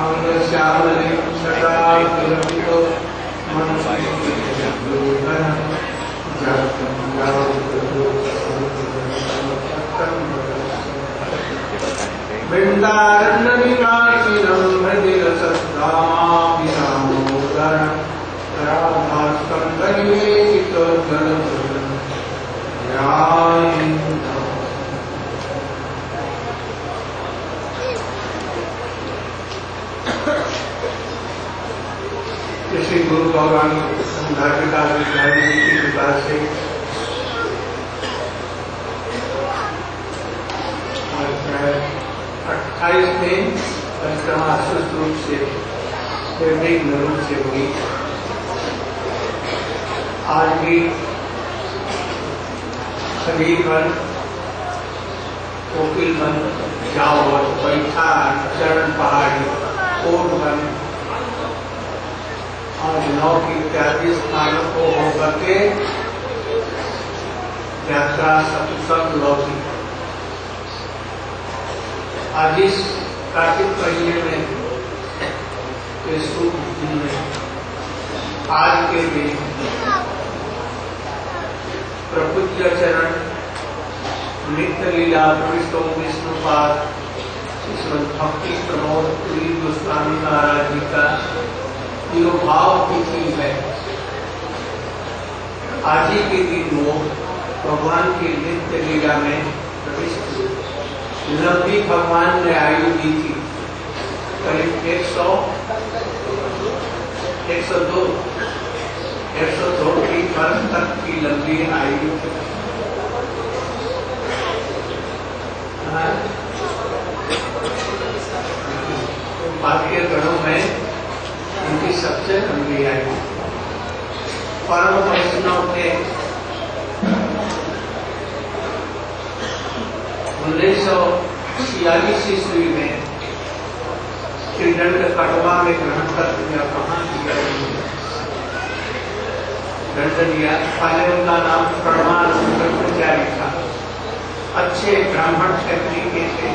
श्यामले सदा विलपितो वृंदारण्य निवासिनं हृदय सत्ताभिरामोदर राधास्कंद निवेदितो श्री गुरु गौरांग धार्मिका की कृपा से 28 में परिक्रमा सुस्त रूप से निर्विघ्न रूप से हुई। आज भी शरीर बन, कोकिल बन, जाओ बैठा, चरण पहाड़ी, कोट बन और 9 की इत्यादि स्थानों को होकर के यात्रा सत्संग लौटी। आज इस कार्तिक महीने में शुभ दिन में आज के दिन प्रपूज्य चरण नित्य लीला प्रविष्टो विष्णुपाद ईश्वर भक्ति प्रमोद पुरी गोस्वामी महाराज जी का तिरुभाव तिथि है। आज ही के दिन वो भगवान की नित्य लीला में प्रविष्ट हुए। लंबी भगवान ने आयु दी थी, करीब 102 की वर्ष तक की लंबी आयु। बाकी गणों में उनकी सबसे लंबी आयु। परम वैष्णव थे। 1946 ईस्वी में श्रीदंड कटवा में ग्रहण कर दंड दिया। पहले उनका नाम ब्रह्माचार्य था। अच्छे ब्राह्मण क्षत्रिय के थे।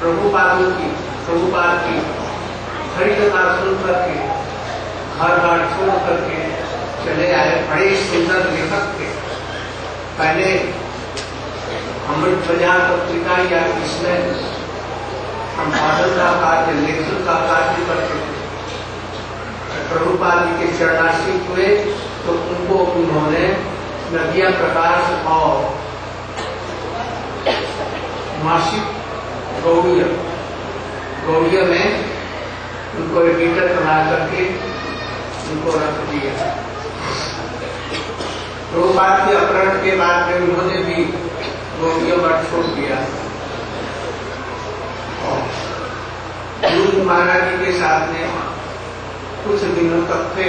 प्रभुपाद की हरिकथा सुन करके घर बार छोड़ करके चले आए। बड़े सुंदर लेखक थे। पहले अमृत बाजार पत्रिका या इसमें संपादन का कार्य, लेखन का कार्य करते थे। प्रभुपाद जी के चरणाश्रित हुए तो उनको उन्होंने नदिया प्रकाश और मासिक गौड़िया में उनको एडिटर बना करके उनको रख दिया। प्रभुपाद के अपहरण के बाद में उन्होंने भी गौड़िया मठ छोड़ दिया। गुरु महाराज जी के साथ में कुछ दिनों तक थे।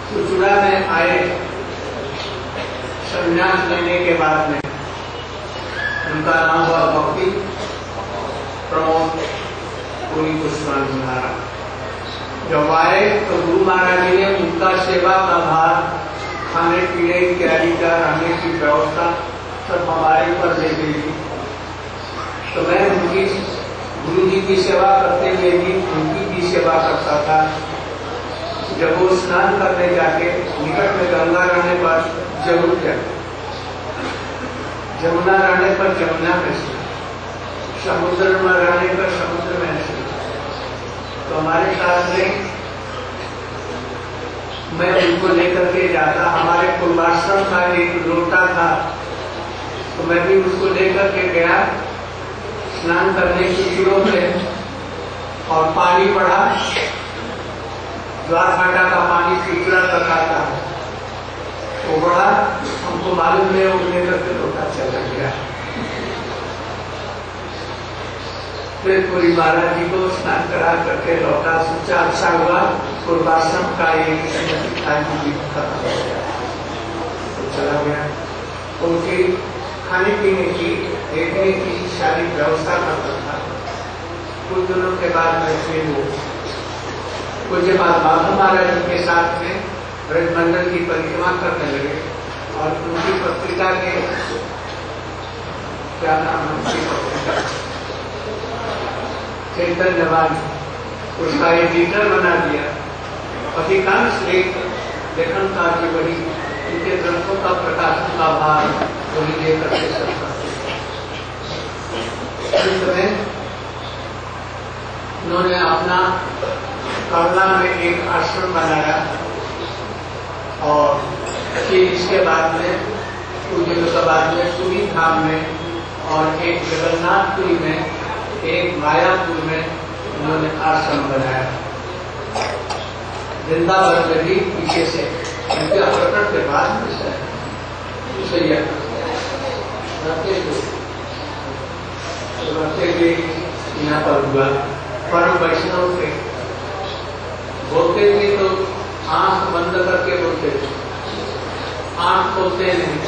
सुचुड़ा में आए। संन्यास लेने के बाद में उनका नाम हुआ भक्ति प्रमोद पुरी गोस्वामी महाराज। जब आए तो गुरु महाराज जी ने उनका सेवा का भार, खाने पीने इत्यादि का, रहने की व्यवस्था सब हमारे ऊपर दे दी। तो मैं उनकी गुरु जी की सेवा करते हुए भी उनकी भी सेवा करता था। जब वो स्नान करने जाके निकट में गंगा रहने पर जरूर जाते, जमुना रहने पर जमुना में स्नान, समुद्र में रहने पर समुद्र में स्नान। तो हमारे साथ में मैं उनको लेकर के जाता। हमारे पूर्वाश्रम का एक लोटा था तो मैं भी उसको लेकर के गया स्नान करने की शुरू में। और पानी पड़ा, द्वार फाटा का पानी पिछड़ा रखा था, वो बड़ा हमको मालूम नहीं, उठने करके लोटा चला गया। फिर पूरी महाराज जी को स्नान करा करके लौटा। सोचा अच्छा हुआ पूर्वाश्रम का एक खत्म हो गया तो चला गया। उनकी खाने पीने की, देखने की सारी व्यवस्था करता था। कुछ दिनों के बाद में फिर वो कुछ बाद बाबा महाराज जी के साथ में ब्रजमंडल की परिक्रमा करने लगे। और उनकी पत्रिका के क्या नाम है, उनकी पत्रिका चैतन्यवान उसका एडिटर बना दिया। अधिकांश लेखन कार्य बड़ी इनके ग्रंथों का प्रकाशन का भार वही लेकर के चलता। इस समय उन्होंने अपना करला में एक आश्रम बनाया और फिर इसके बाद में कुछ दिनों के बाद में पुरी धाम में और एक जगन्नाथपुरी में, एक मायापुर में उन्होंने आश्रम बनाया। वृंदावन में भी पीछे से उनके प्रकट के बाद में यहाँ पर हुआ। परम वैष्णव थे, बोलते थे तो आंख बंद करके बोलते थे, आंख खोलते नहीं,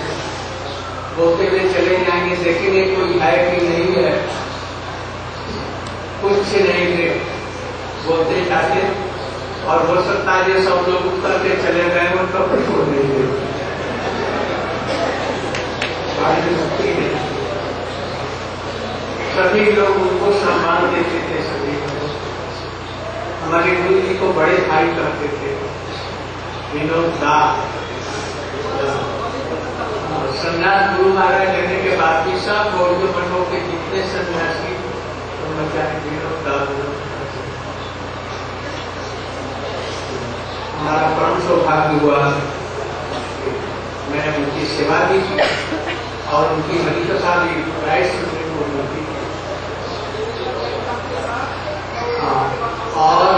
बोलते हुए चले जाएंगे, देखेंगे कोई है कि नहीं है, कुछ नहीं थे, बोलते जाते। और हो सकता है ये सब लोग उठ करके चले गए हो तो कुछ हो नहीं थे। सभी लोग उनको सम्मान देते थे। सभी हमारे गुरु जी को बड़े भाई करते थे, विनोद दास। संन्यास गुरु महाराज लेने के बाद भी सब गौड़ियों मठों के जितने सन्यासी विनोद दास। हमारा परम सौभाग्य हुआ, मैंने उनकी सेवा दी और उनकी हरिकथा भी प्राय सुनने को मिलती। और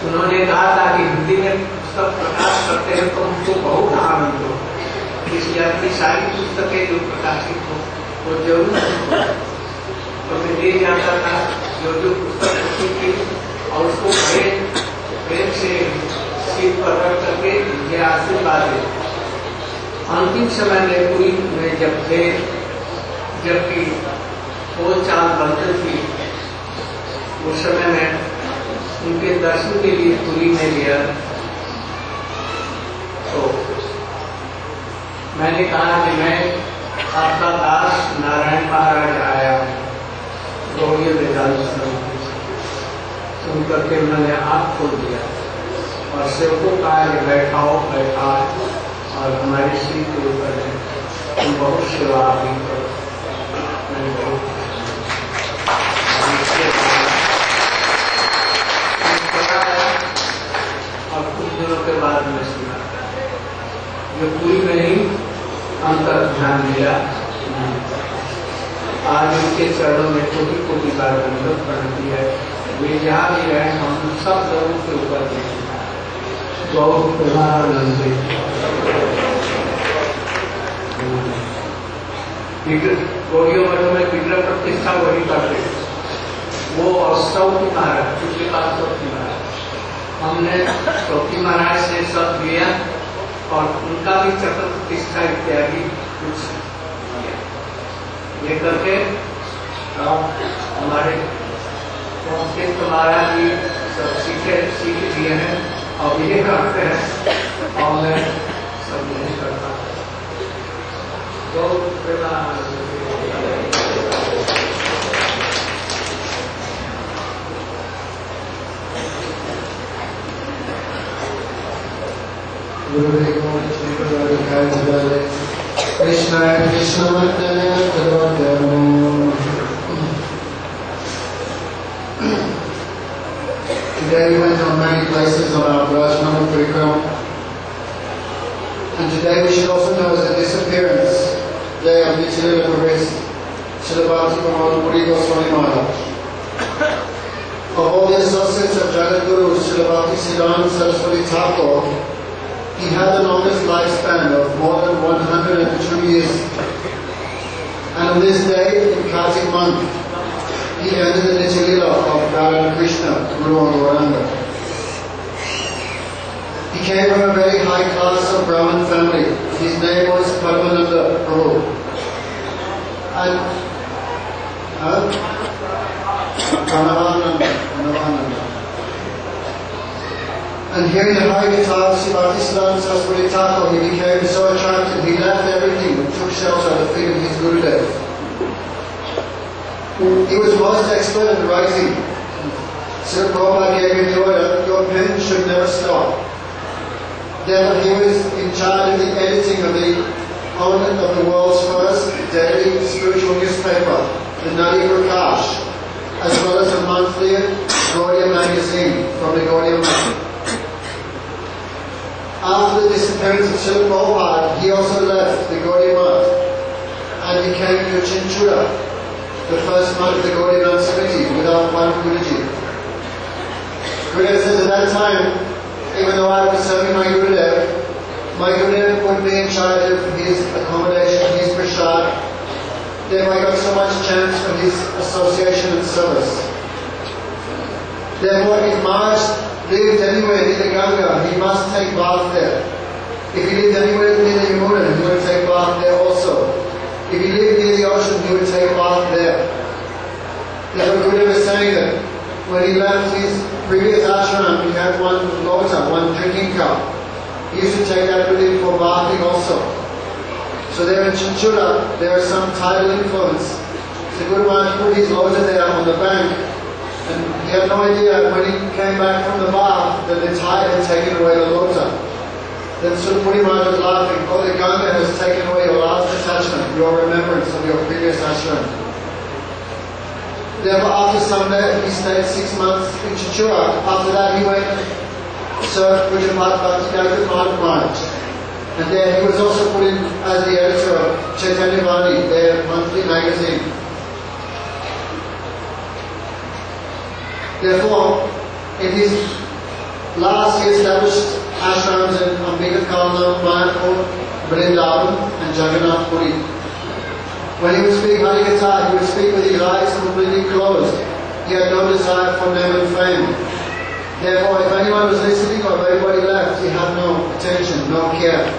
उन्होंने कहा था कि हिंदी में पुस्तक प्रकाश करते हैं तो उनको बहुत आनंद हो, इसलिए अपनी सारी पुस्तकें जो प्रकाशित हो वो जरूर तो मैं ले जाता था जो पुस्तक होती थी और उसको बड़े प्रेम से सीट पर रख करके मुझे आशीर्वाद दे। अंतिम समय में पुरी में जब थे, जबकि वो चाल बंद थी, उस समय में उनके दर्शन के लिए पुरी में गया तो मैंने कहा कि मैं आपका दास नारायण महाराज आया हूँ, गौड़ीय वेदांत सुन करके उन्होंने आँख खोल दिया और सेवकों कहा कि बैठाओ बैठाओ और हमारी श्री के ऊपर तुम बहुत सेवा भी करो। मैंने बहुत और कुछ दिनों के बाद में सुना जो पूरी में ही अंतर ध्यान दिया। आज उनके चरणों में कोटि कोटि बार दंडवत प्रणति है। वे जहाँ भी रहे हम सब लोगों के ऊपर बहुत प्रेमानंद गौड़ियों मठों में विग्रह प्रतिष्ठा वही करते वो और सौती महाराज, उसके पास सौती महाराज। हमने सौती महाराज से सब लिया और उनका भी चक्र प्रतिष्ठा इत्यादि कुछ ये करके हमारे महाराज भी सब सीख दिए हैं और ये करते हैं और मैं सब नहीं करता। बहुत Krishna Krishna Today we went on many places on our Brajmana Parikrama, and today we should also know as a disappearance day of Nityalila Progress Srila Bhakti Pramod Puri Goswami Maharaj. Of all the associates of Jagadguru Srila Bhakti Siddhanta Saraswati Thakur, he had the longest lifespan of more than 102 years. And on this day, in Kartik month, he entered the Nityalila of Radha Krishna, Guru Gauranga. He came from a very high class of Brahmin family. His name was Padmananda Prabhu. And And hearing the high guitar of Siddhanta Saraswati Thakur, he became so attracted, he left everything and took shelter at the feet of his Gurudev. He was most expert at writing. Srila Prabhupada gave him the order, your pen should never stop. Then he was in charge of the editing of the world's first daily spiritual newspaper, the Nadi Prakash, as well as a monthly Gaudiya magazine from the Gaudiya Math. After the disappearance of Srila Prabhupada, he also left the Gaudiya Math and he came to Chinchura, the first month of the Gaudiya Math Committee, without one Guruji. Gurudev says at that time, even though I was serving my Gurudev would be in charge of his accommodation, his prasad. Therefore I got so much chance for his association and service. Therefore if Maharaj lived anywhere near the Ganga, he must take bath there. If he lived anywhere near the Yamuna, he would take bath there also. If he lived near the ocean, he would take bath there. Therefore Gurudev is saying that when he left his previous ashram, he had one lota, one drinking cup. He used to take that with him for bathing also. So there in Chinchura, there is some tidal influence. So Guru Maharaj put his lota there on the bank, and he had no idea when he came back from the bath that the tide had taken away the lota. Then Surapuri Maharaj was laughing, oh, the Ganga has taken away your last attachment, your remembrance of your previous ashram. Therefore, after Sunday, he stayed 6 months in Chinchura. After that, he went and served Pujapad Bhakti Maharaj. And then he was also put in as the editor of Chaitanya Vani, their monthly magazine. Therefore, in his last, he established ashrams in Ambika Kalna, Mayapur, Vrindavan, and Jagannath Puri. When he would speak Harikatha, he would speak with his eyes completely closed. He had no desire for name and fame. Therefore, if anyone was listening or if everybody left, he had no attention, no care.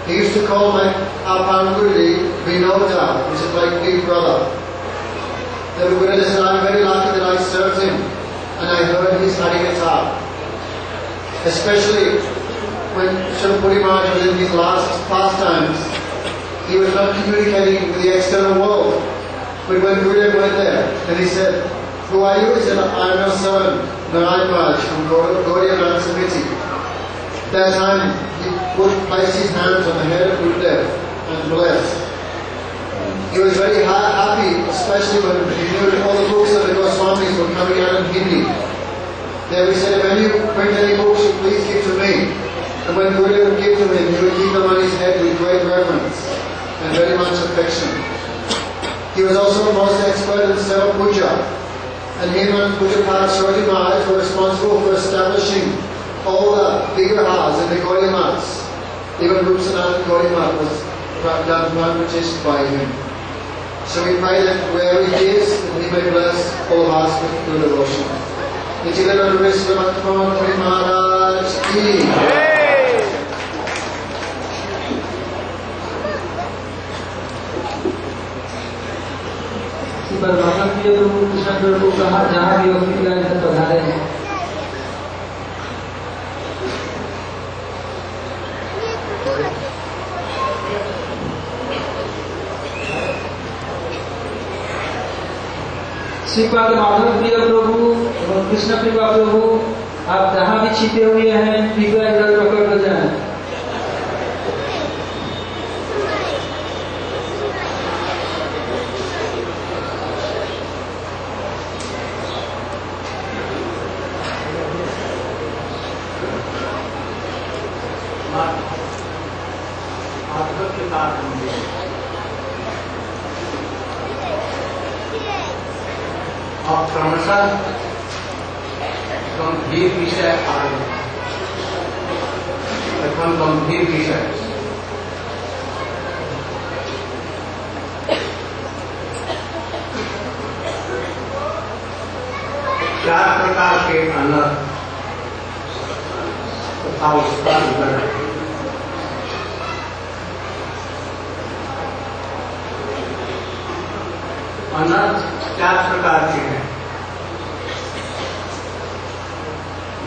He used to call my Apan Gurudi Vinoda, which is like big brother. The Guru said, I'm very lucky that I served him and I heard his Harikatha. Especially when Surapuri Maharaj was in his last pastimes, he was not communicating with the external world. But when Gurudev went there and he said, who are you? He said, I am your son, Narayan Maharaj from Gaudiya Math Committee. That time he placed his hands on the head of Gurudev and blessed. He was very happy, especially when he knew that all the books of the Goswamis were coming out in Hindi. Then we said, if any bring any books, please give to me. And when Gurudev would give to him, he would keep them on his head with great reverence and very much affection. He was also the most expert in Seva Puja, and him and Pujapad Shorty Maharaj were responsible for establishing all the vigrahas in the Gaudiya Maths. Even Rupa Sanatana Gaudiya Math was done pran-pratishtha by him. So we pray that wherever he is, that he may bless all of us with good devotion. Nityananda Vishwamatma Maharaj Ki. पर भगवत प्रिय प्रभु कृष्ण प्रभु कहा जहाँ भी होगी इधर पधारे हैं। श्रीपाद माधव प्रिय प्रभु और कृष्ण प्रिय प्रभु आप जहाँ भी छिपे हुए हैं कृपया इधर प्रकट हो जाएं। और क्रमशः गंभीर विषय आ रहे हैं। गंभीर विषय चार प्रकार के अनर्थ तथा उसका विवरण। अनर्थ चार प्रकार के हैं।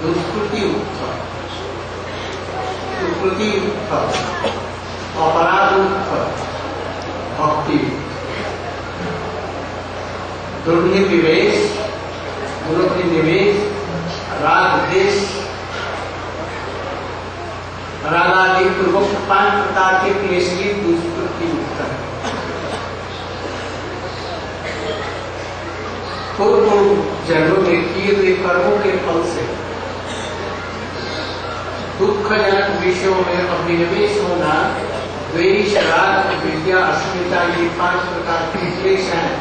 दुष्कृति उत्थल, सुकृति उत्थल, अपराध उत्थल, भक्ति। दुर्निविवेश, गुरुपति निवेश, राग देश, रागादि पूर्वक 5 प्रकार के क्लेशीय दुष्कृति उत्तर है। पूर्व जन्मों में किए हुए कर्मों के फल से दुखजनक विषयों में अभिनिवेश होना, द्वेष, राग, विद्या, अस्मिता, ये 5 प्रकार के क्लेश हैं।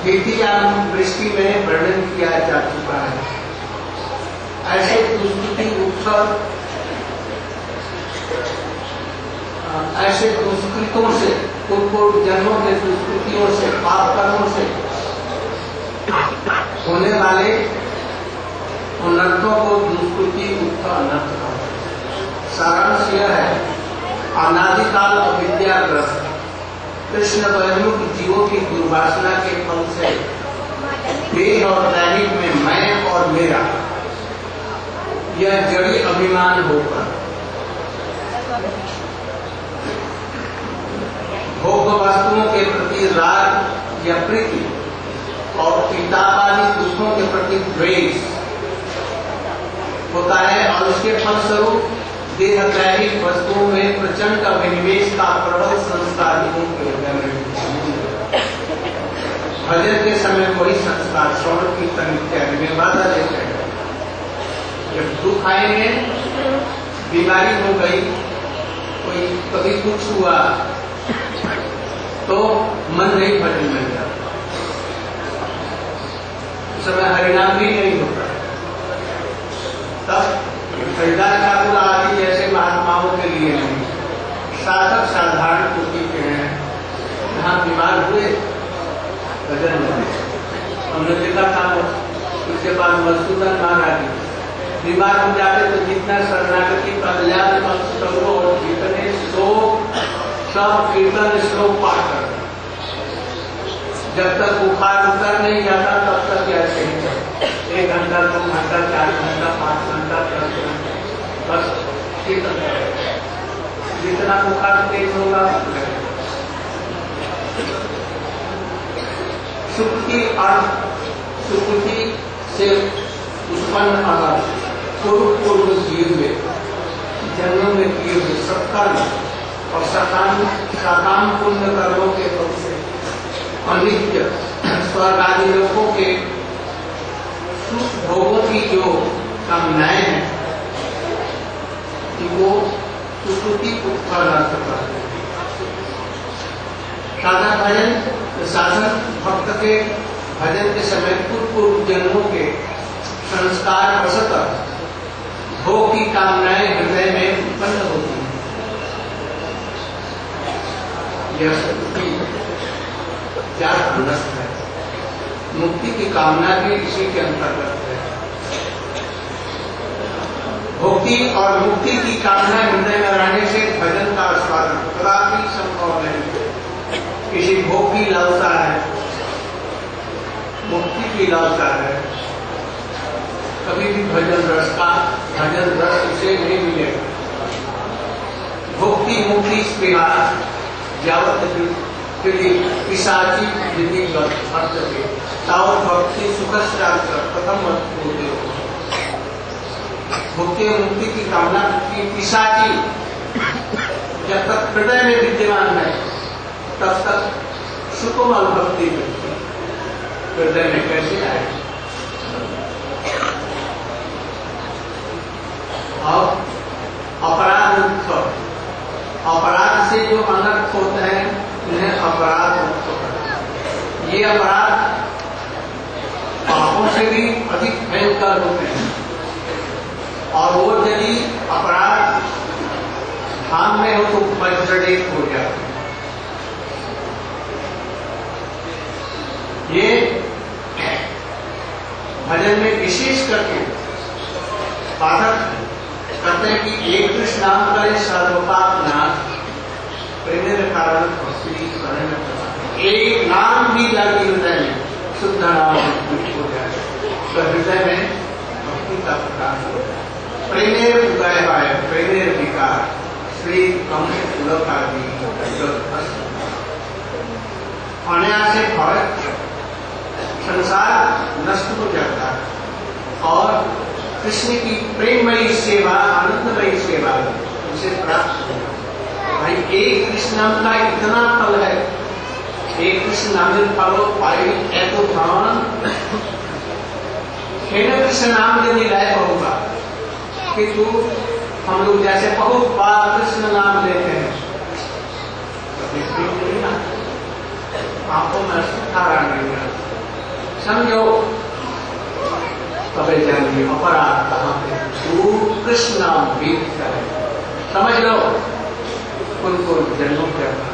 द्वितीय दृष्टि में वर्णन किया जा चुका है। ऐसे दुष्कृति उत्सव, ऐसे दुष्कृतों से, पूर्व जन्मों के दुष्कृतियों से, पाप कर्मों से होने वाले अनर्थों को दुष्कृति उत्सव अनर्थ कहते हैं। सारांश यह है, अनादिकाल अविद्याग्रस्त कृष्ण बलमुख जीवों की दुर्वासना के फल से देह और दैहिक में मैं और मेरा यह जड़ी अभिमान होकर भोग वस्तुओं के प्रति राग या प्रीति और पितापादी दुखों के प्रति द्वेष होता है, और उसके फलस्वरूप देह दैहिक वस्तुओं में प्रचंड अभिनिवेश का प्रबल संस्कार जीवों के हृदय में भजन के समय वही संस्कार श्रवण कीर्तन इत्यादि में बाधा देते हैं। जब दुख आएंगे, बीमारी हो गई, कोई कभी कुछ हुआ तो मन नहीं भजन में जाता, उस समय हरिनाम भी नहीं होता। तब हरिदास ठाकुर आदि जैसे महात्माओं के लिए नहीं, साधक साधारण कोटि के हैं, जहाँ बीमार हुए भजन में। हमने देखा था उसके बाद मधुसूदन महाराज बीमार हो जाते तो जितना शरणागति कल्याण करो और जितने श्लोक सब कीर्तन श्लोक पाठ कर, जब तक बुखार उतर नहीं जाता तब तक ऐसे ही चलता। 1 घंटा 2 घंटा 4 घंटा 5 घंटा 10 घंटा बस कीर्तन करें, जितना बुखार तेज होगा। सुकृति अर्थ, सुकृति से उत्पन्न अर्थ पूर्व जीव में जन्मों में किए हुए सत्कर्म और सकाम पुण्य कर्मों के फल से अनित्य स्वर्ग आदि लोगों के सुख भोगों की जो कामनाएं हैं कि वो सुकृति उत्पन्न करते हैं। साधन भजन साधन भक्त के भजन के समय पूर्व जन्मों के संस्कार वशतः भोग की कामनाएं हृदय में उत्पन्न होती हैं। यह क्या नष्ट है, मुक्ति की कामना भी इसी के अंतर्गत है। भक्ति और मुक्ति की कामना हृदय में रहने से भजन का आस्वादन कदापि संभव नहीं। किसी भोग की लालसा है, मुक्ति की लालसा है, कभी भी भजन रस उसे नहीं मिलेगा। भक्ति मुक्ति स्पेहा यावत पिशाची विधि तावत भक्ति सुखश्रांत प्रथम होते हो। भक्ति और मुक्ति की कामना की पिशाची जब तक हृदय में विद्यमान है तब तक सुकोमल भक्ति हृदय में कैसे आए। और अपराध मुक्त, अपराध से जो अनर्थ होते हैं उन्हें अपराध मुक्त करना। ये अपराध पापों से भी अधिक भयंकर होते हैं, और वो यदि अपराध धाम में हो तो वज्रडेप हो जाते हैं। ये भजन में विशेष करके पाठक कहते हैं कि एक कृष्ण नाम करे सर्वपाप नाश, प्रेम कारण एक नाम भी लगे हृदय में, शुद्ध नाम हो जाए तो हृदय में भक्ति का प्रकाश हो जाए। प्रेमेर उदय प्रेमेर विकार श्री कम अनायासे भरत संसार नष्ट हो जाता है और कृष्ण की प्रेममयी सेवा, आनंदमयी सेवा उसे प्राप्त हो। भाई एक कृष्ण नाम का इतना फल है, एक कृष्ण नाम फलो पाई ऐतो धान कृष्ण नाम के निराय होगा कि तू हम लोग जैसे बहुत बार कृष्ण नाम लेते हैं, आपको मैं सुधारा नहीं समझो, तबे जानिए अपराध कहाँ पे। तू कृष्ण नाम बीत करे, समझ लो उनको जन्म करना।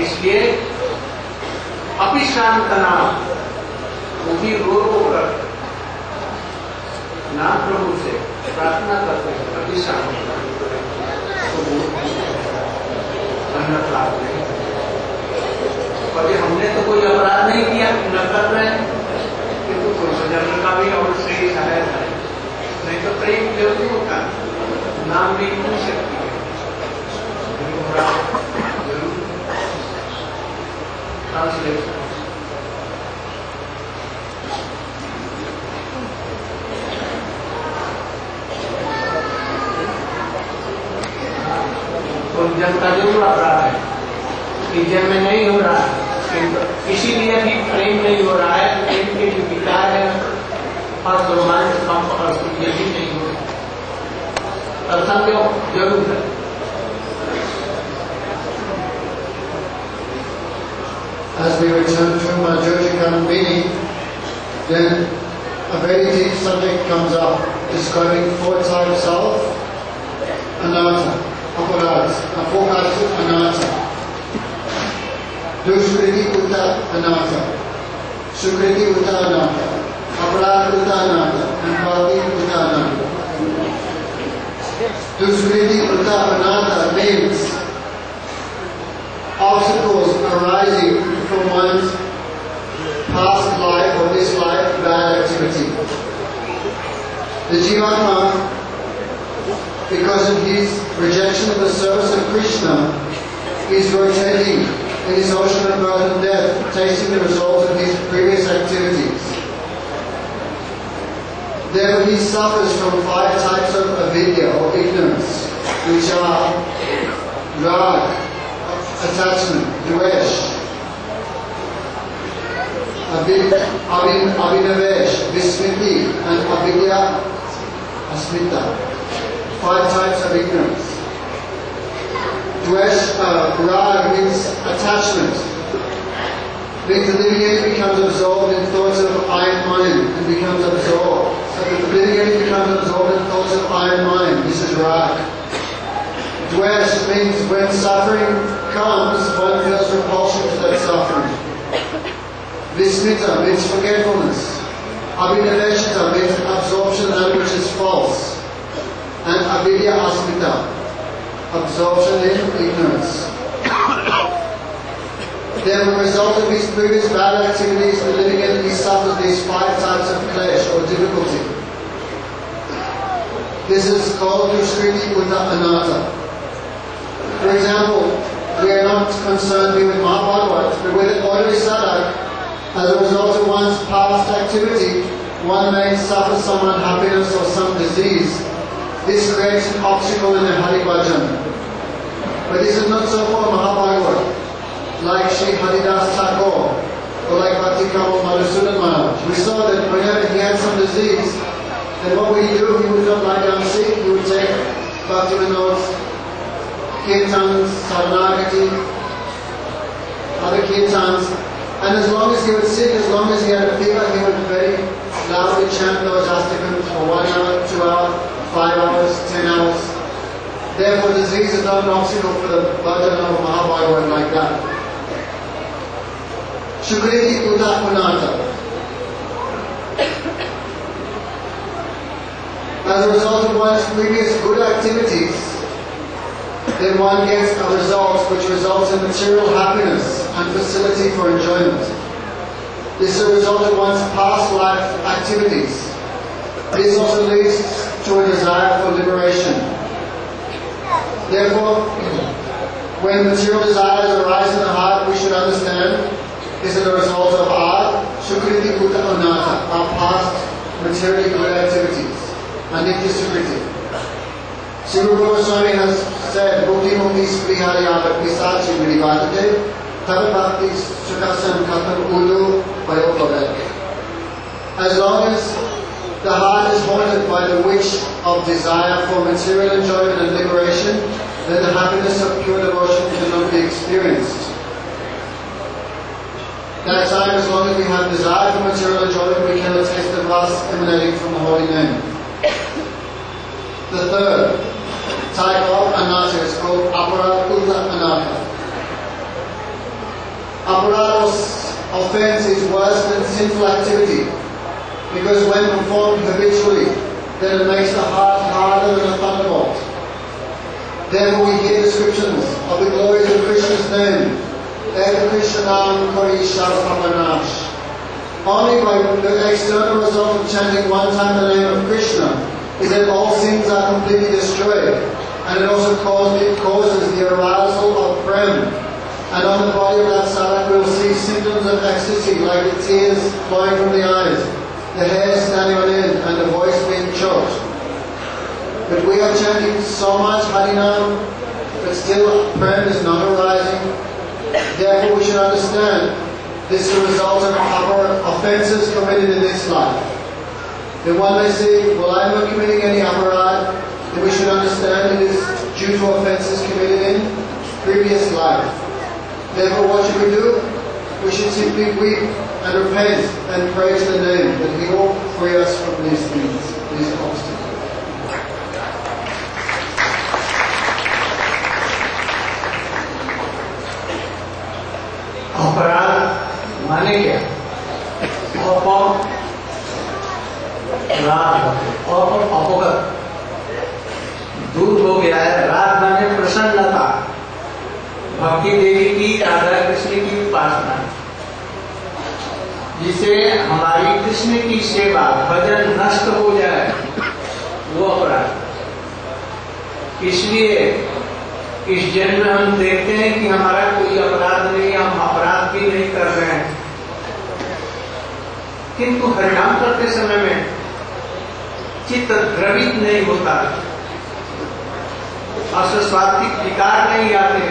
इसलिए अभिशांत नाम वो भी रो कर ना प्रभु से प्रार्थना करते हैं, अभिशांत तो वो प्राप्त नहीं। हमने तो कोई अपराध नहीं किया, न कर रहे हैं, किंतु कोई सजन का भी और सही सहायक है, नहीं तो प्रेम जरूर होता, नाम भी हो सकती है जरूर। ट्रांसलेशन पुण्यजन का जरूर अपराध है, जन्म में नहीं हो रहा है, इसीलिए भी प्रेम नहीं हो रहा है। प्रेम के जो विकार है और रोमांच कम और ये भी नहीं हो रहा, तब समझो जरूर है। As we return to Majorjikan meeting, then a very deep subject comes up, describing 4 types of anatta, aparadhas, 4 types of anatta. Duskriti Uta Anatta, Sukriti Uta Anatta, Aparadha Uta Anatta, and Bhakti Uta Anatta. Duskriti Uta Anatta means obstacles arising from one's past life or this life bad activity. The Jivatma, because of his rejection of the service of Krishna, is rotating in his ocean of birth and death, tasting the results of his previous activities. Therefore he suffers from 5 types of avidya or ignorance, which are rag, attachment, dvesh, abhinavesh, vismiti, and avidya asmita. 5 types of ignorance. Dvesh, rag means attachment. Means the living entity becomes absorbed in thoughts of I and mine and becomes absorbed. So the living entity becomes absorbed in thoughts of I and mine. This is rag. Dvesh means when suffering comes, one feels repulsion to that suffering. Vismita means forgetfulness. Abhinaveshita means absorption of that which is false. And avidya asmita, absorption in ignorance. Then, as a result of his previous bad activities, the living entity suffers these 5 types of clash or difficulty. This is called Duskriti Uta Anatta. For example, we are not concerned here with Mahabhagavat, but with an ordinary sadhak, as a result of one's past activity, one may suffer some unhappiness or some disease. This creates an obstacle in the Hari Bhajan. But this is not so for Mahabhagavat, like Sri Haridas Thakur, or like Bhakti Kamal Madhusudan Maharaj. We saw that whenever he had some disease, then what would he do? He would not lie down sick, he would take Bhakti Vinod's kirtans, Saranagati, other kirtans, and as long as he was sick, as long as he had a fever, he would very loudly chant those astakams for 1 hour, 2 hours, 5 hours, 10 hours. Therefore, disease is not an obstacle for the bhajan of Mahabhagavat like that. Sukriti Uta Anatta. As a result of one's previous good activities, then one gets a result which results in material happiness and facility for enjoyment. This is a result of one's past life activities. This also leads to a desire for liberation. Therefore, when material desires arise in the heart, we should understand is a result of our Sukriti Kuta Anata, our past materially good activities, and Nitya Sukriti. Sri Rupa Goswami has said, Bhukti Mukti Sprihari Ava Pisachi Vidivadate, Tava Bhakti Sukasam Katham Ulu Vayopavet. As long as the heart is haunted by the wish of desire for material enjoyment and liberation, then the happiness of pure devotion cannot be experienced. That time, as long as we have desire for material enjoyment, we cannot taste the rasa emanating from the holy name. The third type of anatta is called aparadhuta anatta. Aparadha offense is worse than sinful activity, because when performed habitually, then it makes the heart harder than a thunderbolt. Therefore we hear descriptions of the glories of Krishna's name. Eka Krishnanam Kari Sharapapanash. Only by the external result of chanting one time the name of Krishna is that all sins are completely destroyed, and it also causes the arousal of prem. And on the body of that sadhak we will see symptoms of ecstasy, like the tears flowing from the eyes, the hair standing on end, and the voice being choked. But we are chanting so much Harinam, but still prem is not arising. Therefore we should understand this is the result of our offences committed in this life. Then one may say, well, I am not committing any aparad. Then we should understand it is due to offences committed in previous life. Therefore what should we do? We should simply weep and repent and praise the name that He will free us from these things, these obstacles. अपराध माने क्या? अपगत दूर हो गया है। राग माने प्रसन्नता, भक्ति देवी की, राधा कृष्ण की उपासना, जिसे हमारी कृष्ण की सेवा भजन नष्ट हो जाए, वो अपराध। इसलिए इस जन्म में हम देखते हैं कि हमारा कोई अपराध नहीं, हम अपराध भी नहीं कर रहे हैं, किंतु हरिनाम करते समय में चित्त द्रवित नहीं होता, अस्वात्विक विकार नहीं आते,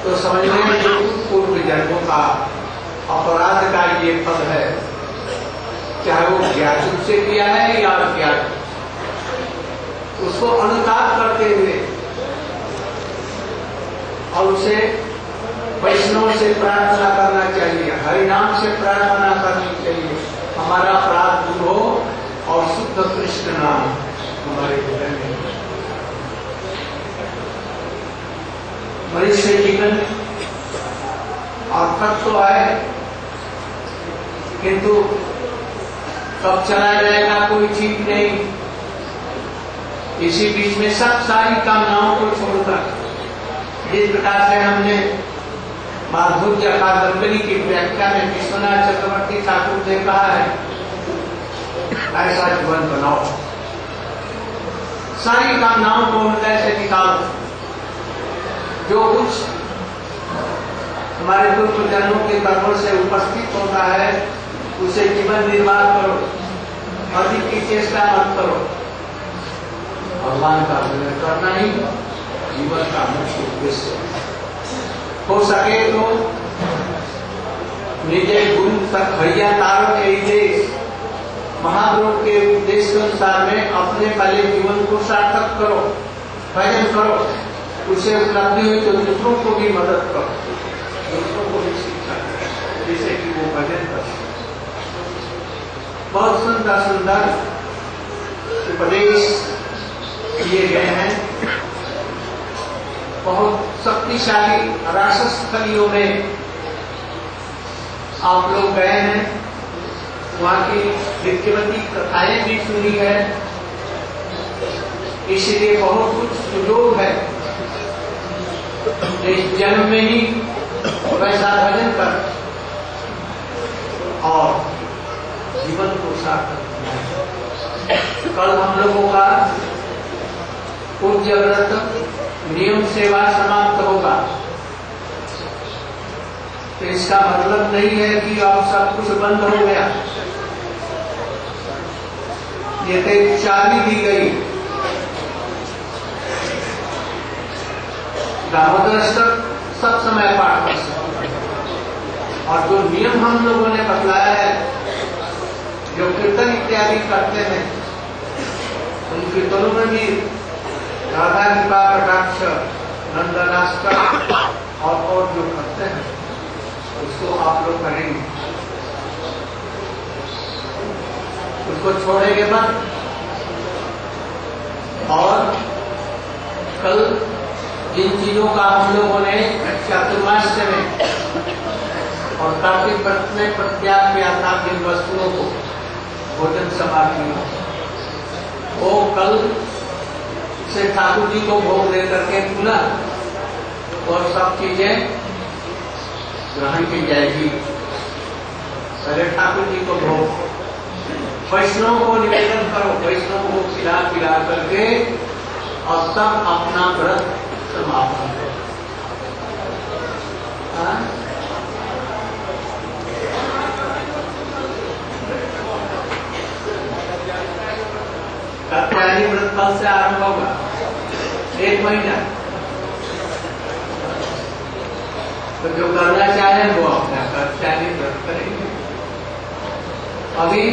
तो समझने में जो पूर्व जन्मों का अपराध का ये फल है, चाहे वो ज्ञात रूप से किया है या अज्ञात, उसको अनुताप करते हुए और उसे वैष्णव से प्रार्थना करना चाहिए, हरिनाम से प्रार्थना करनी चाहिए, हमारा अपराध दूर हो और शुद्ध कृष्ण नाम हमारे हृदय में। मनुष्य जीवन अर्थक तो है, किंतु कब चला जाएगा कोई ठीक नहीं। इसी बीच में सब सारी कामनाओं को छोड़कर, जिस प्रकार से हमने माधुर्य कादम्बरी की व्याख्या में विश्वनाथ चक्रवर्ती ठाकुर ने कहा है, ऐसा जीवन बनाओ, सारी कामनाओं को हृदय से निकालो, जो कुछ हमारे पूर्व जन्मों के कर्मों से उपस्थित होता है उसे जीवन निर्वाह करो, अधिक की चेष्टा मत करो, भगवान का विनय करना ही जीवन का मुख्य उद्देश्य है। हो सके तो निजे गुरु तक हरिया तारो के देश महाप्रभु के उपदेश के अनुसार में अपने पहले जीवन को सार्थक करो, भजन करो, उसे उपलब्धि हुई तो दूसरों को भी मदद करो, दूसरों को भी शिक्षा करो, जिससे कि वो भजन कर सके। बहुत सुंदर सुंदर उपदेश किए गए हैं, बहुत शक्तिशाली रासस्थलियों में आप लोग गए हैं, वहाँ की विद्यवती कथाएं भी सुनी है, इसलिए बहुत कुछ सुयोग है इस जन्म में ही वैसा भजन कर और जीवन को सार्थक किया। कल हम लोगों का पूज्य व्रत नियम सेवा समाप्त होगा, तो इसका मतलब नहीं है कि अब सब कुछ बंद हो गया। ये तो एक चाबी दी गई। दामोदर सब समय पाठ कर सकते, और जो नियम हम लोगों ने बतलाया है, जो कीर्तन इत्यादि करते हैं, उन कीर्तनों में भी राधा कृपा कटाक्ष नंदनाष्टक और जो करते हैं उसको आप लोग करेंगे, उसको छोड़ेंगे मत। और कल जिन चीजों का हम लोगों ने चातुर्मास्य में और कार्तिक व्रत में प्रत्याग किया था, जिन वस्तुओं को भोजन समाप्ति, वो कल से ठाकुर जी को भोग दे करके खुला और सब चीजें ग्रहण की जाएगी। पहले ठाकुर जी को भोग, वैष्णव को निवेदन करो, वैष्णव को खिला पिला करके और सब अपना व्रत समाप्त करो। कात्यायनी व्रत कल से आरंभ होगा, 1 महीना। तो जो करना चाहे वो अपना कात्यायनी व्रत करेंगे। अभी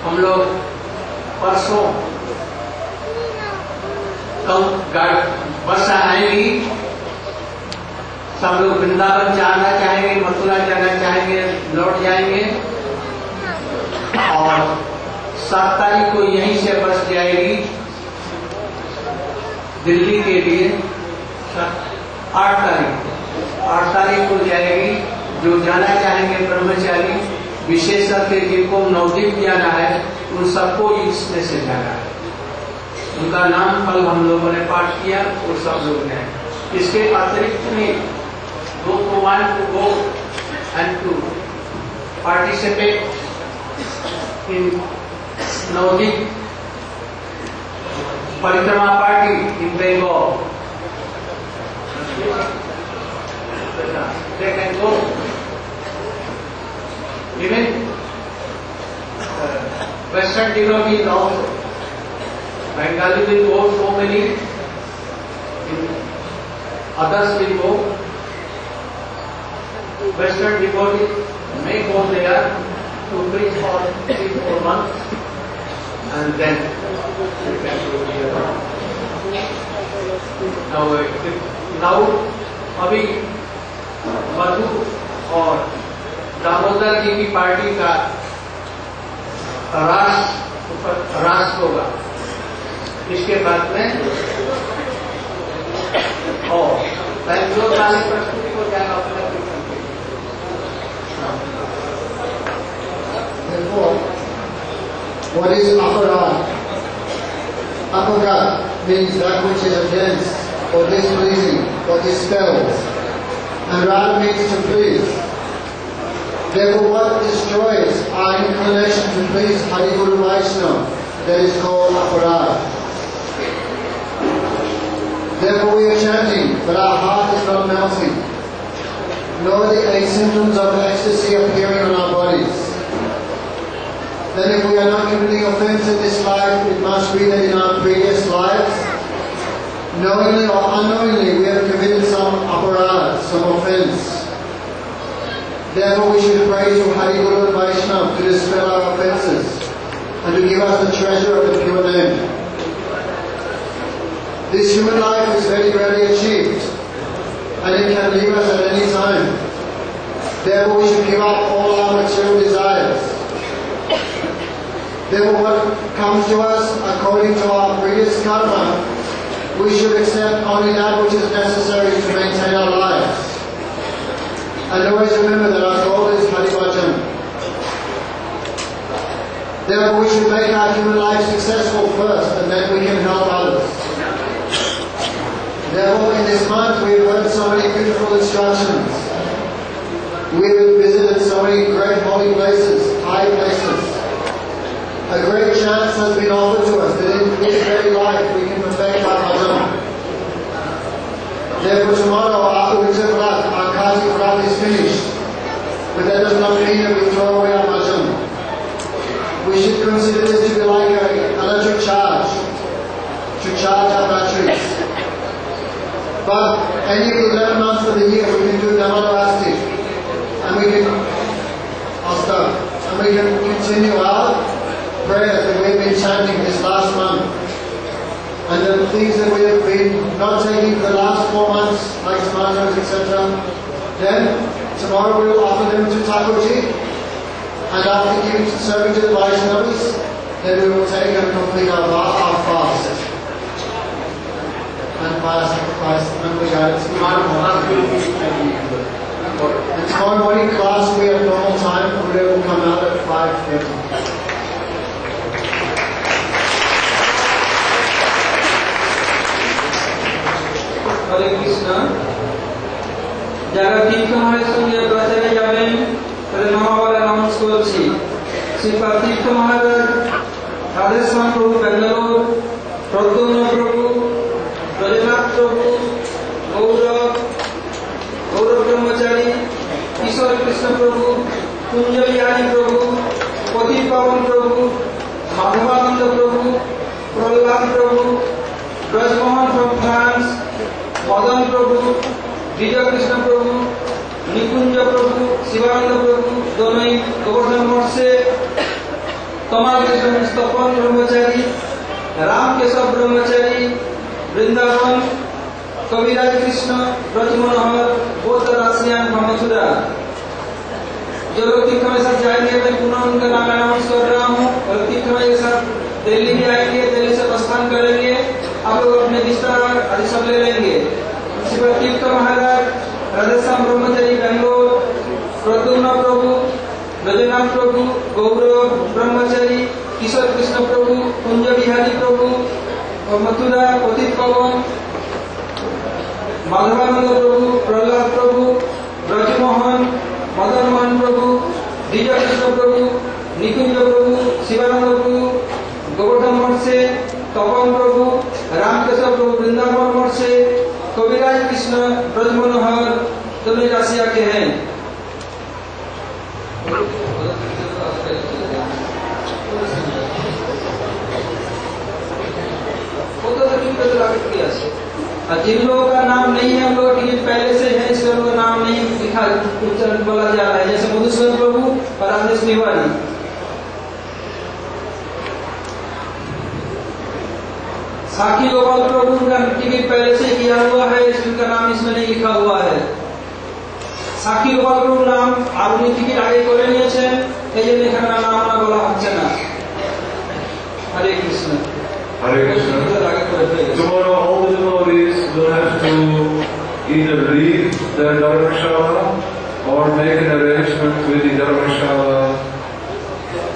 हम लोग परसों कल बस आएगी, सब लोग वृंदावन जाना चाहेंगे, मथुरा जाना चाहेंगे, लौट जाएंगे। और 7 तारीख को यहीं से बस जाएगी दिल्ली के लिए। 8 तारीख को जाएगी। जो जाना चाहेंगे ब्रह्मचारी, विशेष करके जिनको नवदीप जाना है, उन सबको इसमें से जाना है। उनका नाम कल हम लोगों ने पाठ किया, वो सब लोग ने। इसके अतिरिक्त भी those who want to go and to participate in Navadip Parikrama party in Bengal, they can go. Even Western devotees also, Bengali will go so many, others will go. Western devotees may go there to preach for 3-4 months and then they can go here. Now अभी मधु और दामोदर जी की party का राष्ट्र होगा। इसके बाद में और बैंगलोर वाली प्रस्तुति को जाएगा अपना। What is aparad? Aparad means that which is against or displeasing or dispels, and rad means to please. Therefore, what destroys our inclination to please Hari Guru Vaishnava, that is called aparad. Therefore, we are chanting, but our heart is not melting, nor are the 8 symptoms of ecstasy appearing on our bodies. Then if we are not committing offense in this life, it must be that in our previous lives, knowingly or unknowingly, we have committed some aparad, some offense. Therefore we should pray to Hari Guru and Vaishnava to dispel our offences and to give us the treasure of the pure name. This human life is very rarely achieved, and it can leave us at any time. Therefore we should give up all our material desires. Therefore what comes to us according to our previous karma, we should accept only that which is necessary to maintain our lives. And always remember that our goal is Hari Bhajan. Therefore we should make our human life successful first, and then we can help others. Therefore in this month we have heard so many beautiful instructions. We have visited so many great holy places, high places. A great chance has been offered to us that in this very life we can perfect our bhajan. Therefore tomorrow after we turn us not mean that we throw away our bhajan. We should consider this to be like an electric charge, to charge our batteries. But any of the 11 months of the year we can do Namadvasti, and we can continue our prayers that we've been chanting this last month. And the things that we have been not taking for the last 4 months, like tomatoes, etc. Then tomorrow we will offer them to Thakurji, and after serving to the Vaishnavas, then we will take and complete our fast. And fire sacrifice and we got it. And tomorrow morning class we have normal time, and we will come out at 5:30. হরে কৃষ্ণ। যারা তীর্থমহারাজের সঙ্গে প্রচারে যাবেন তাদের নামাবার announce করছি। শ্রীপাদ তীর্থ মহারাজ, রাধেশ্যাম প্রভু বেঙ্গালোর, প্রদ্যুম্ন প্রভু, ব্রজনাথ প্রভু, গৌরব ব্রহ্মচারী, কিশোর কৃষ্ণ প্রভু, কুঞ্জ বিহারী প্রভু, পতিত পাবন প্রভু, মাধবানন্দ প্রভু, প্রহ্লাদ প্রভু, ব্রজমোহন from France, मदन प्रभु, विजय कृष्ण प्रभु, निकुंज प्रभु, शिवानंद प्रभु, दोनों ही गोवर्धन मठ से, कमल कृष्ण स्तपन ब्रह्मचारी, राम केशव ब्रह्मचारी, वृंदावन, कविराज कृष्ण, ब्रज मनोहर, बौद्ध राशियान मथुरा। जो लोग तीर्थ में साथ जाएंगे मैं पुनः उनका नाम अनाउंस कर रहा हूँ। और तीर्थ में साथ दिल्ली भी आएंगे, दिल्ली से प्रस्थान करेंगे, आप लोग अपने बिस्तर आदि सब ले लेंगे। श्रीपाद तीर्थ महाराज, राधेश्याम ब्रह्मचारी बेंगलोर, प्रद्युम्न प्रभु, ब्रजनाथ प्रभु, गौरव ब्रह्मचारी, किशोर कृष्ण प्रभु, कुंज बिहारी प्रभु, और मथुरा पतित पवन, माधवानंद प्रभु, प्रहलाद प्रभु, ब्रजमोहन, मदन मोहन प्रभु, विजय कृष्ण प्रभु, निकुंज प्रभु, शिवानंद प्रभु, गोवर्धन मठ से, तपन प्रभु, रामकेशव प्रभु वृंदावन मठ से, कविराज कृष्ण, ब्रज मनोहर, दोनों राशिया के हैं। जिन लोगों का नाम नहीं है, हम लोग टिकट पहले से है, इसलिए उनका नाम नहीं लिखा उच्चारण बोला जा रहा है, जैसे मधुसूदन प्रभु और राजेश तिवारी। साखी गोपाल प्रभु का टिकट पहले से किया हुआ है, इसका नाम इसमें नहीं लिखा हुआ है। साखी गोपाल प्रभु नाम आपने टिकट आगे করে নিয়েছেন, এই জন্য এখানে নাম না বলা হচ্ছে না। হরে Krishna. Hare Krishna. Tomorrow all the devotees will have to either leave their Dharmashala or make an arrangement with the Dharmashala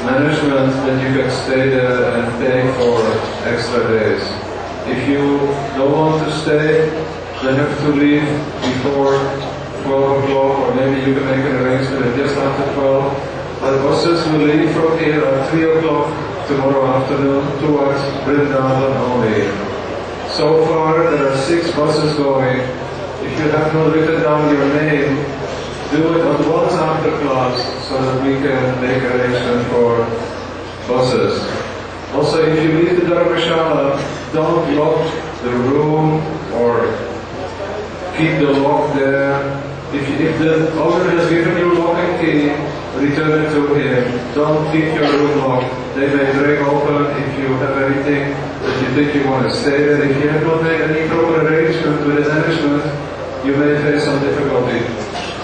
management that you can stay there and pay for extra days. If you don't want to stay, then you have to leave before 12 o'clock, or maybe you can make an arrangement just after 12. But buses will leave from here at 3 o'clock tomorrow afternoon towards Vrindavan only. So far there are 6 buses going. If you have not written down your name, do it at once after class so that we can make arrangement for buses. Also, if you leave the Dharmashala, don't lock the room or keep the lock there. If the owner has given you lock and key, return it to him. Don't keep your room locked. They may break open if you have anything that you think you want to stay there. If you have not made any proper arrangement with the management, you may face some difficulty.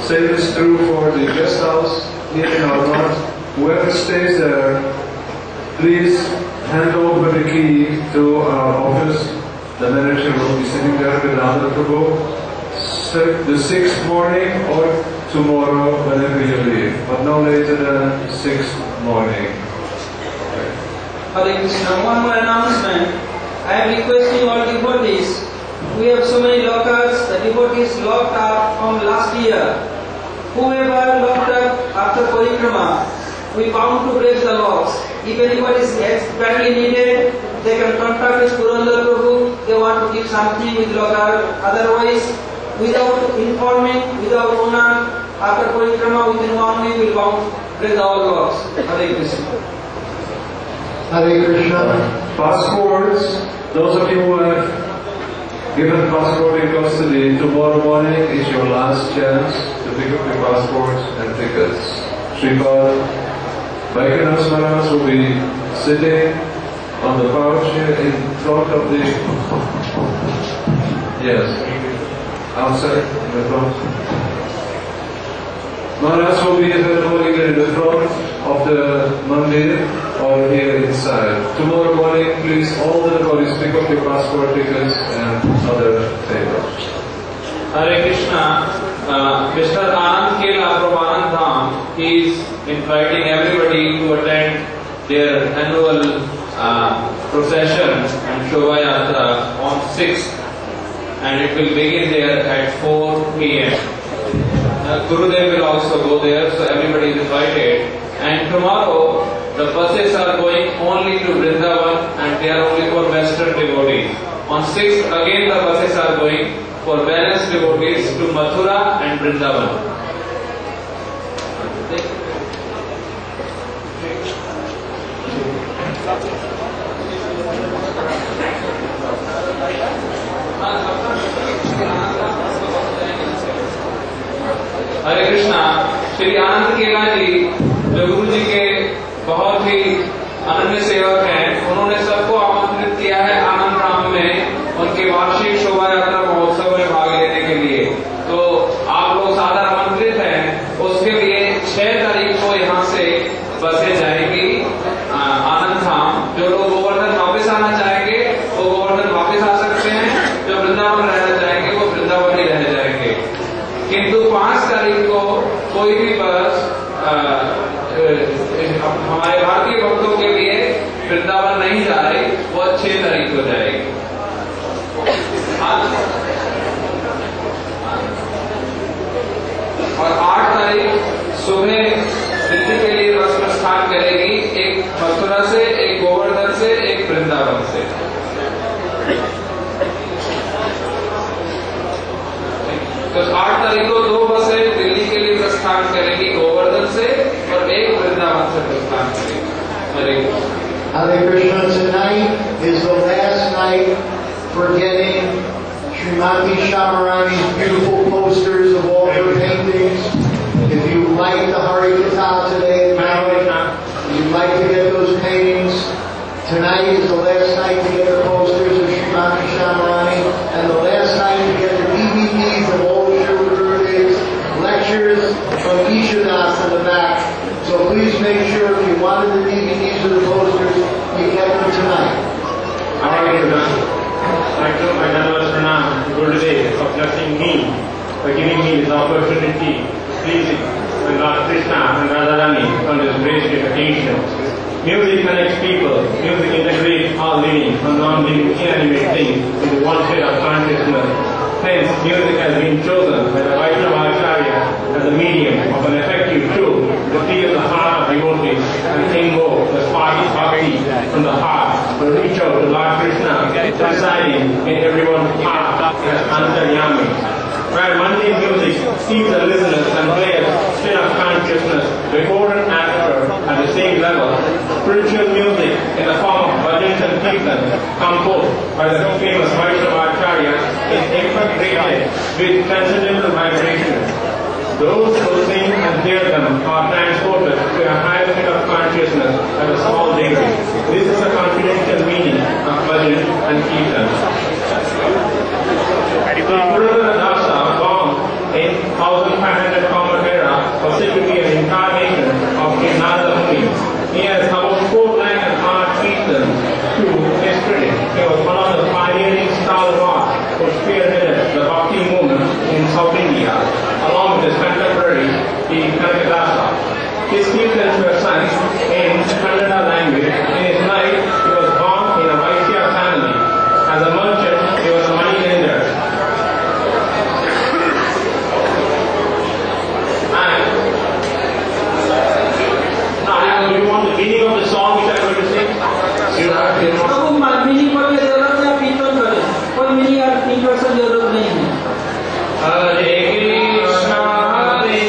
Same is true for the guest house here in our lot. Whoever stays there, please hand over the key to our office. The manager will be sitting there with Andhra Prabhu. The 6th morning or tomorrow whenever you leave, but no later than 6th morning. Hare Krishna. One more announcement. I am requesting all devotees. We have so many lockers. The devotees locked up from last year. Whoever locked up after Parikrama, we bound to break the locks. If anybody is badly needed, they can contact with Purandar Prabhu. They want to give something with locker. Otherwise, without informing, without owner, After Parikrama, within 1 week, we'll bounce with all works. Hare Krishna. Hare Krishna. Passports, those of you who have given passport in custody, tomorrow morning is your last chance to pick up your passports and tickets. Sripad Vaikunas Maharaj will be sitting on the power chair in front of the... Yes, outside, in the front. Maharaj will be available either in the front of the mandir or here inside. Tomorrow morning, please, all the devotees pick up your passport tickets and other papers. Hare Krishna. Mr. Anand Kela from Anand Dham, he is inviting everybody to attend their annual procession and Shobha Yatra on 6th, and it will begin there at 4 p.m. Gurudev will also go there, so everybody is invited. And tomorrow, the buses are going only to Vrindavan and they are only for Western devotees. On 6th, again the buses are going for balanced devotees to Mathura and Vrindavan. हरे कृष्णा। श्री आनंद केला जी जो गुरु जी के बहुत ही अनन्य सेवक हैं, उन्होंने सबको आमंत्रित किया है आनंद धाम में उनके वार्षिक शोभा यात्रा महोत्सव में भाग लेने के लिए। तो आप लोग सादर आमंत्रित हैं। उसके लिए 6 तारीख को यहाँ से बसें जाएंगी आनंद धाम। जो लोग गोवर्धन वापस आना चाहेंगे वो गोवर्धन वापस आ सकते हैं, जो वृंदावन रहना चाहेंगे वो वृंदावन ही रह जाएंगे। किंतु 5 तारीख को कोई भी बस हमारे भारतीय भक्तों के लिए वृंदावन नहीं जा रही, वो 6 तारीख को जाएगी। और 8 तारीख सुबह दिल्ली के लिए बस प्रस्थान करेगी, एक मथुरा से, एक गोवर्धन से, एक वृंदावन से। तो 8 तारीख को 2 बसें दिल्ली के लिए प्रस्थान करेगी गोवर्धन से और एक वृंदावन से प्रस्थान करेगी। Hare Krishna. Tonight is the last night for getting Srimati Shamarani's beautiful posters of all her paintings. If you like the Hari Katha today, you'd like to get those paintings, tonight is the last night to get the posters of Srimati Shamarani, and the last night to get the DVDs of all the Shri Gurudev's lectures from Ishadas in the back. So please make sure if you wanted the DVDs or the posters, you get them tonight. I do my Dhanavad Pranam to Gurudev for blessing me, for giving me this opportunity, pleasing with Lord Krishna and Radharani on this great occasion. Music connects people. Music integrates all living and non-living inanimate things into one state of consciousness. Hence, music has been chosen by the Vaishnava Acharya as a medium of an effective tool to feel the heart of devotees and invoke the spark of bhakti from the heart to reach out to Lord Krishna, residing in everyone's heart as Antaryami. Where mundane music keeps the listeners and players state of consciousness before and after at the same level, spiritual music in the form of bhajans and kirtans composed by the famous Vaishnava Acharya is impregnated with transcendental vibrations. Those who sing and hear them are transported to a higher state of consciousness at a small degree. This is the confidential meaning of bhajan and kirtan. Puranadara Dasa, born in 1500 Common Era, was said to be an incarnation of Narada Muni. He has about 4 lakh and odd kirtans to his credit. He was one of the pioneering stalwarts who spearheaded the Bhakti movement in South India, along with his contemporary, the Kanakadasa. His kirtans were sung in Kannada language. In his life, he was born in a Vaishya family. As a merchant, he was a money lender. Now, do you want the meaning of the song which I am going to sing? Prabhu meaning पर जरूरत है, कीर्तन करें, कोई meaning और कीर्तन से जरूरत नहीं है। हरे कृष्णा हरे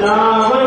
Now